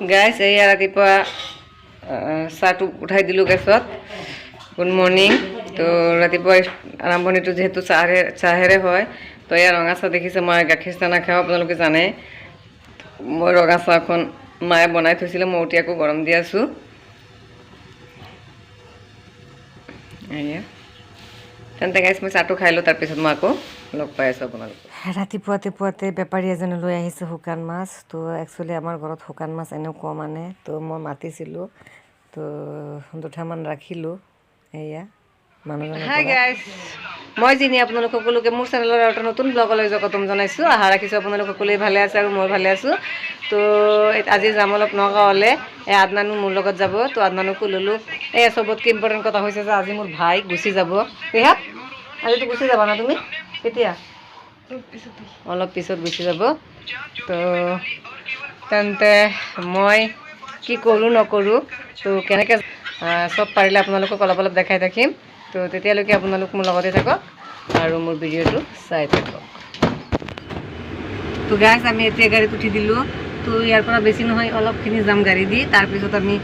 গাইছ এয়া ৰাতিপুৱা চাহটো উঠাই দিলোঁ গেছত। Good morning. তো ৰাতিপুৱা আৰম্ভণিটো যিহেতু চাহেৰে হয়, তো এয়া ৰঙা চাহ দেখিছে। মই গাখীৰ চাহ নাখাওঁ, আপোনালোকে জানে। মই ৰঙা চাহখন মায়ে বনাই থৈছিলে, মই উঠি আকৌ গৰম দি আছোঁ। এয়া তেন্তে গাইছ মই চাহটো খাই লওঁ, তাৰপিছত মই আকৌ লগ পাই আছোঁ আপোনালোক। ৰাতিপুৱাতে বেপাৰী এজনে লৈ আহিছে শুকান মাছ। তো একচুৱেলি আমাৰ ঘৰত শুকান মাছ এনেও কম আনে, তো মই মাতিছিলোঁ, তো দুটামান ৰাখিলোঁ। এয়া মানুহজনে হাই গাইছ, মই যিনি আপোনালোক সকলোকে মোৰ চেনেলৰ এটা নতুন ব্লগলৈ স্বাগতম জনাইছোঁ। আশা ৰাখিছোঁ আপোনালোক সকলোৱে ভালে আছে আৰু মই ভালে আছোঁ। তো আজি যাম অলপ নগাঁৱলৈ। আদনানো মোৰ লগত যাব, তো আদনানকো ল'লোঁ। চবতকৈ ইম্পৰ্টেণ্ট কথা হৈছে যে আজি মোৰ ভাই গুচি যাব। পেহা আজিতো গুচি যাবা না তুমি? কেতিয়া? অলপ পিছত গুচি যাব। তো তেন্তে মই কি কৰোঁ নকৰোঁ, তো কেনেকৈ চব পাৰিলে আপোনালোকক অলপ অলপ দেখাই থাকিম। তো তেতিয়ালৈকে আপোনালোক মোৰ লগতে থাকক আৰু মোৰ ভিডিঅ'টো চাই থাকক। তো গাইছ আমি এতিয়া গাড়ীত উঠি দিলোঁ। তো ইয়াৰ পৰা বেছি নহয়, অলপখিনি যাম গাড়ী দি, তাৰপিছত আমি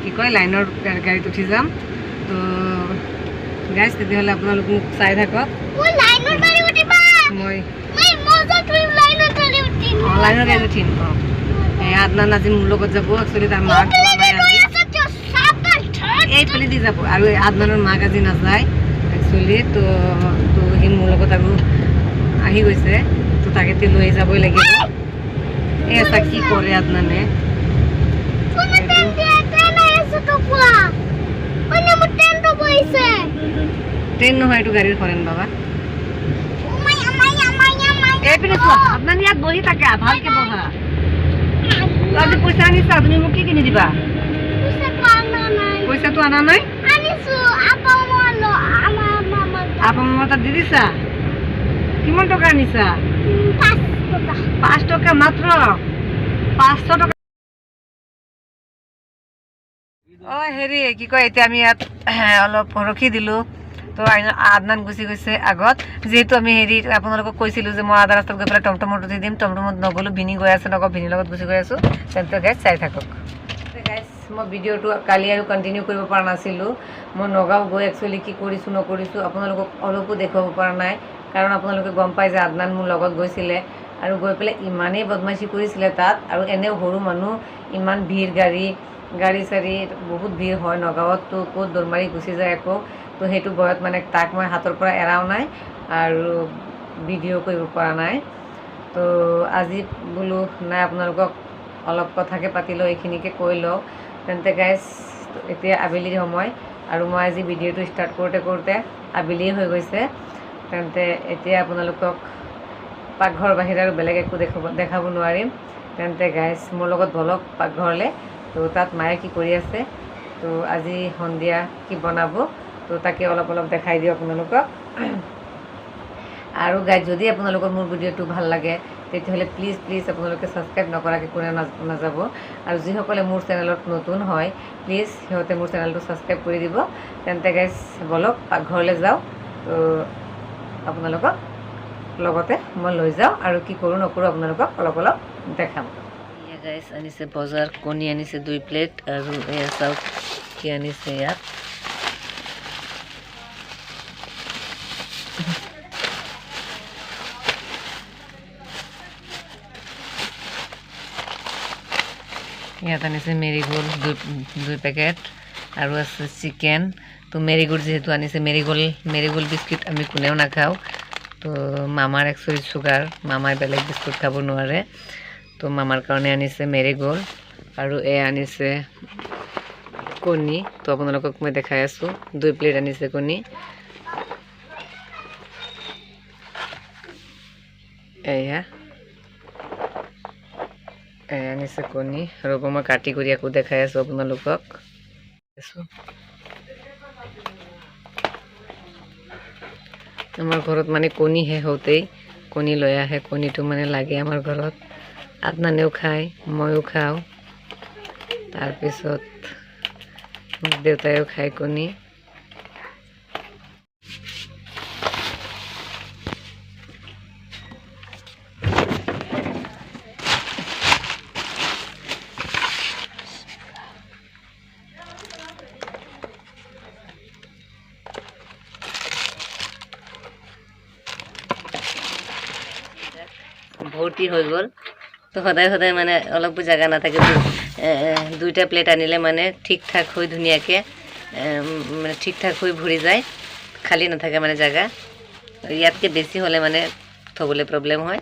কি কয় লাইনৰ গাড়ীত উঠি যাম। তো গাইছ তেতিয়াহ'লে আপোনালোক মোক চাই থাকক। মই লাইনৰ গাড়ীত উঠিম। আদনান আজি মোৰ লগত যাব। একচুৱেলি তাৰ মাক এইফালে দি যাব, আৰু আদনানৰ মাক আজি নাযায় একচুৱেলি। তো সি মোৰ লগত আৰু আহি গৈছে, তো তাকে লৈ যাবই লাগিব। এটা কি কৰে আদনানে, ট্ৰেইন নহয়, এইটো গাড়ীৰ হৰেণ বাবা। এইপিনে চোৱা, আপোনাৰ ইয়াত বহি থাকা, ভালকে বহা। আজি পইচা আনিছা, তুমি মোক কি কিনি দিবা? পইচাটো আনা নাই? আপা মামা তাত দি দিছা? কিমান টকা আনিছা? 5 টকা মাত্ৰ? 500 টকা। হেৰি কি কয়, এতিয়া আমি ইয়াত অলপ ৰখি দিলোঁ। তো আদনান গুচি গৈছে আগত। যিহেতু আমি হেৰি আপোনালোকক কৈছিলোঁ যে মই আধা ৰাস্তাত গৈ পেলাই টমটমত উঠি দিম। টমটমত নগ'লোঁ, ভিনি গৈ আছে, নগৈ ভিনিৰ লগত গুচি গৈ আছোঁ। তেন্তে গাইছ চাই থাকক। গাইছ মই ভিডিঅ'টো কালি আৰু কণ্টিনিউ কৰিব পৰা নাছিলোঁ। মই নগাঁও গৈ একচুৱেলি কি কৰিছোঁ নকৰিছোঁ আপোনালোকক অলপো দেখুৱাব পৰা নাই। কাৰণ আপোনালোকে গম পায় যে আদনান মোৰ লগত গৈছিলে, আৰু গৈ পেলাই ইমানেই বদমাচি কৰিছিলে তাত। আৰু এনেও সৰু মানুহ, ইমান ভিৰ, গাড়ী চাড়ী বহুত ভিৰ হয় নগাঁৱত। তো ক'ত দৌৰ মাৰি গুচি যায় আকৌ। তো সেইটো ভয়ত মানে তাক মই হাতৰ পৰা এৰাও নাই আৰু ভিডিঅ' কৰিব পৰা নাই। তো আজি বোলো নাই, আপোনালোকক অলপ কথাকে পাতি লওঁ, এইখিনিকে কৈ লওঁ। তেন্তে গাইছ এতিয়া আবেলিৰ সময়, আৰু মই আজি ভিডিঅ'টো ষ্টাৰ্ট কৰোঁতে আবেলিয়ে হৈ গৈছে। তেন্তে এতিয়া আপোনালোকক পাকঘৰ বাহিৰে আৰু বেলেগ একো দেখাব নোৱাৰিম। তেন্তে গাইছ মোৰ লগত বলক পাকঘৰলৈ। তো তাত মায়ে কি কৰি আছে, তো আজি সন্ধিয়া কি বনাব, তো তাকে অলপ দেখাই দিওঁ আপোনালোকক। আৰু গাইজ যদি আপোনালোকৰ মোৰ ভিডিঅ'টো ভাল লাগে, তেতিয়াহ'লে প্লিজ আপোনালোকে ছাবস্ক্ৰাইব নকৰাকৈ কোনে নাযাব। আৰু যিসকলে মোৰ চেনেলত নতুন হয়, প্লিজ সিহঁতে মোৰ চেনেলটো ছাবস্ক্ৰাইব কৰি দিব। তেন্তে গাইজ বলক পাকঘৰলৈ যাওঁ। তো আপোনালোকক লগতে মই লৈ যাওঁ, আৰু কি কৰোঁ নকৰোঁ আপোনালোকক অলপ দেখাম। এয়া গাইজ আনিছে বজাৰ, কণী আনিছে 2 প্লেট, আৰু এয়া চাওক কি আনিছে ইয়াত। ইয়াত আনিছে মেৰিগোল্ড 2 পেকেট, আৰু আছে চিকেন। তো মেৰিগোল্ড যিহেতু আনিছে, মেৰিগোল্ড বিস্কুট আমি কোনেও নাখাওঁ। তো মামাৰ একচুৱেলি চুগাৰ, মামাই বেলেগ বিস্কুট খাব নোৱাৰে। তো মামাৰ কাৰণে আনিছে মেৰিগোল্ড, আৰু আনিছে কণী। তো আপোনালোকক মই দেখাই আছোঁ, 2 প্লেট আনিছে কণী। এয়া আনিছে কণী, ৰ'ব মই কাটি কৰি আকৌ দেখাই আছোঁ আপোনালোকক। আমাৰ ঘৰত মানে কণী শেষ হওঁতেই কণী লৈ আহে। কণীটো মানে লাগে আমাৰ ঘৰত। আদনানেও খায়, ময়ো খাওঁ, তাৰপিছত দেউতাইও খায় কণী। ৰাতি হৈ গ'ল তো সদায় সদায় মানে অলপো জেগা নাথাকে দুইটা প্লেট আনিলে মানে ঠিক ঠাক হৈ ধুনীয়াকৈ মানে ঠিক ঠাক হৈ ভৰি যায় খালী নাথাকে মানে জেগা ইয়াতকৈ বেছি হ'লে মানে থ'বলৈ প্ৰব্লেম হয়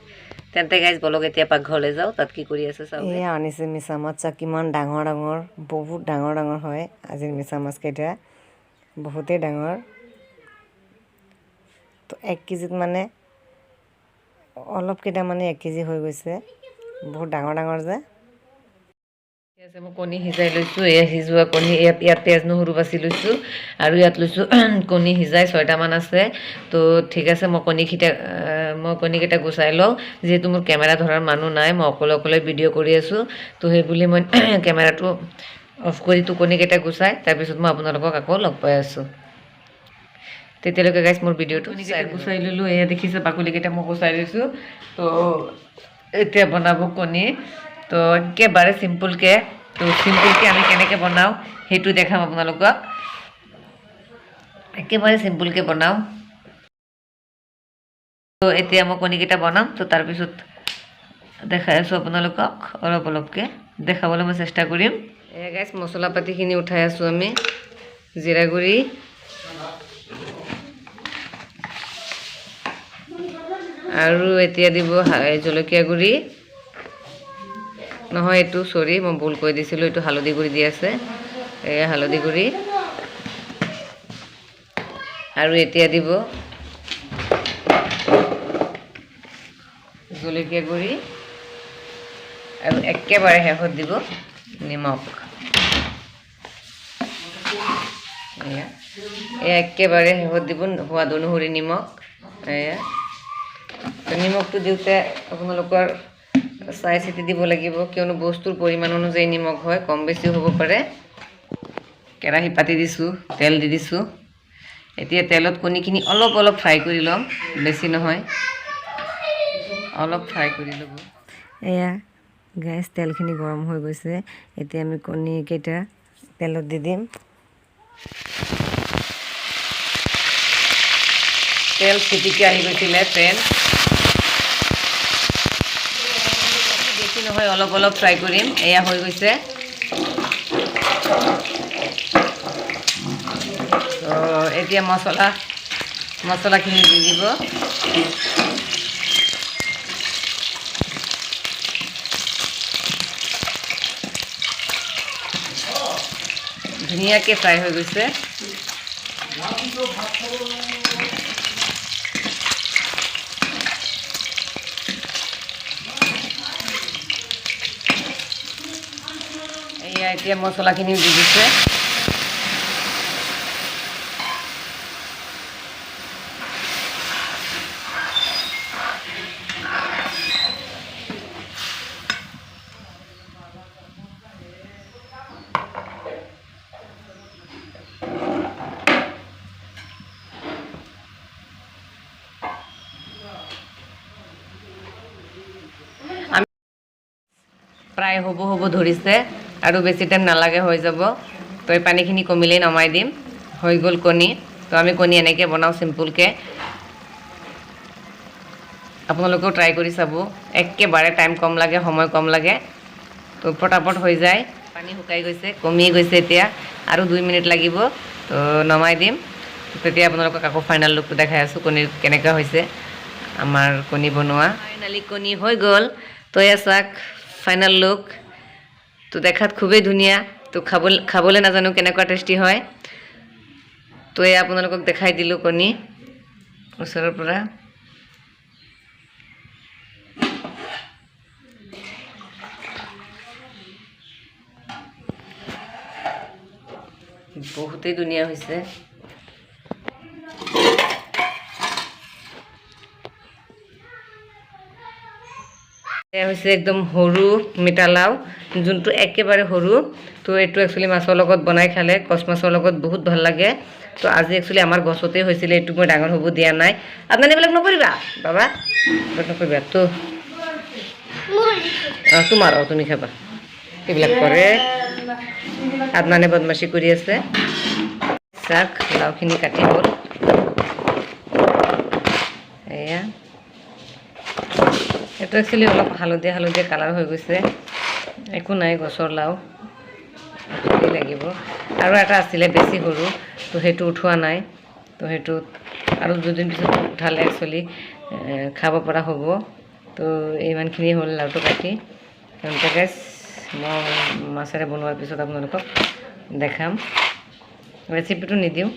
তেন্তে গাইজ বলক এতিয়া পাকঘৰলৈ যাওঁ তাত কি কৰি আছে চাওঁ এয়া আনিছে মিছা মাছ চাওক কিমান ডাঙৰ ডাঙৰ বহুত ডাঙৰ ডাঙৰ হয় আজিৰ মিছা মাছকেইটা বহুতেই ডাঙৰ তো 1 কেজিত মানে অলপকেইটা মানে 1 কেজি হৈ গৈছে বহুত ডাঙৰ ডাঙৰ যে ঠিক আছে মই কণী সিজাই লৈছোঁ এয়া সিজোৱা কণী ইয়াত পিঁয়াজ নহৰু বাছি লৈছোঁ আৰু ইয়াত লৈছোঁ কণী সিজাই 6টামান আছে তো ঠিক আছে মই কণীকেইটা গুচাই লওঁ যিহেতু মোৰ কেমেৰা ধৰাৰ মানুহ নাই মই অকলে ভিডিঅ' কৰি আছোঁ তো সেইবুলি মই কেমেৰাটো অফ কৰি তো কণীকেইটা গুচাই তাৰপিছত মই আপোনালোকক আকৌ লগ পাই আছোঁ তেতিয়ালৈকে গাইছ মোৰ ভিডিঅ'টো গুচাই ল'লোঁ এয়া দেখিছে বাকলিকেইটা মই গুচাই লৈছোঁ তো এতিয়া বনাব কণী তো একেবাৰে চিম্পুলকৈ আমি কেনেকৈ বনাওঁ সেইটো দেখাম আপোনালোকক একেবাৰে চিম্পুলকৈ বনাওঁ তো এতিয়া মই কণীকেইটা বনাম তো তাৰপিছত দেখাই আছোঁ আপোনালোকক অলপকৈ দেখাবলৈ মই চেষ্টা কৰিম এয়া গাইছ মছলা পাতিখিনি উঠাই আছোঁ আমি জিৰা গুড়ি আৰু এতিয়া দিব জলকীয়া গুড়ি নহয় এইটো চৰি মই ভুল কৈ দিছিলোঁ এইটো হালধি গুড়ি দি আছে এয়া হালধি গুড়ি আৰু এতিয়া দিব জলকীয়া গুড়ি আৰু একেবাৰে শেষত দিব নিমখ এয়া একেবাৰে শেষত দিব সোৱাদ অনুসৰি নিমখ এয়া নিমখটো দিওঁতে আপোনালোকৰ চাই চিতি দিব লাগিব কিয়নো বস্তুৰ পৰিমাণ অনুযায়ী নিমখ হয় কম বেছিও হ'ব পাৰে কেৰাহী পাতি দিছোঁ তেল দি দিছোঁ এতিয়া তেলত কণীখিনি অলপ ফ্ৰাই কৰি ল'ম বেছি নহয় অলপ ফ্ৰাই কৰি ল'ব এয়া গেছ তেলখিনি গৰম হৈ গৈছে এতিয়া আমি কণীকেইটা তেলত দি দিম তেল চিটিকি আহি গৈছিলে তেল বেছি নহয় অলপ ফ্ৰাই কৰিম এয়া হৈ গৈছে তো এতিয়া মছলাখিনি দি দিব ধুনীয়াকৈ ফ্ৰাই হৈ গৈছে এতিয়া মছলাখিনি দি দিছে প্ৰায় হ'ব ধৰিছে আৰু বেছি টাইম নালাগে হৈ যাব তো এই পানীখিনি কমিলেই নমাই দিম হৈ গ'ল কণী তো আমি কণী এনেকৈ বনাওঁ চিম্পুলকৈ আপোনালোকেও ট্ৰাই কৰি চাব একেবাৰে টাইম কম লাগে সময় কম লাগে তো পটাপট হৈ যায় পানী শুকাই গৈছে কমি গৈছে এতিয়া আৰু 2 মিনিট লাগিব তো নমাই দিম তেতিয়া আপোনালোকক আকৌ ফাইনেল লুকটো দেখাই আছোঁ কণীৰ কেনেকুৱা হৈছে আমাৰ কণী বনোৱা ফাইনালি কণী হৈ গ'ল তো এয়া চাওক ফাইনেল লুক তো দেখাত খুবেই ধুনীয়া তো খাবলৈ নাজানো কেনেকুৱা টেষ্টি হয় তো এয়া আপোনালোকক দেখাই দিলোঁ কণী ওচৰৰ পৰা বহুতেই ধুনীয়া হৈছে এয়া হৈছে একদম সৰু মিঠালাও যোনটো একেবাৰে সৰু তো এইটো একচুৱেলি মাছৰ লগত বনাই খালে কচ মাছৰ লগত বহুত ভাল লাগে তো আজি একচুৱেলি আমাৰ গছতে হৈছিলে এইটো মই ডাঙৰ হ'ব দিয়া নাই আপোনালোকে এইবিলাক নকৰিবা বাবা নকৰিবা তো তোমাৰ তুমি খাবা এইবিলাক কৰে আপোনানে বদমাচি কৰি আছে চাক লাওখিনি কাটি হ'ল এয়া লাওটো একচুৱেলি অলপ হালধীয়া হালধীয়া কালাৰ হৈ গৈছে, একো নাই, গছৰ লাও লাগিব। আৰু এটা আছিলে বেছি সৰু, তো সেইটো উঠোৱা নাই, তো সেইটোত আৰু দুদিন পিছত উঠালে একচুৱেলি খাব পৰা হ'ব। তো ইমানখিনি হ'ল লাওটো কাটি। গাইছ মই মাছেৰে বনোৱাৰ পিছত আপোনালোকক দেখাম, ৰেচিপিটো নিদিওঁ।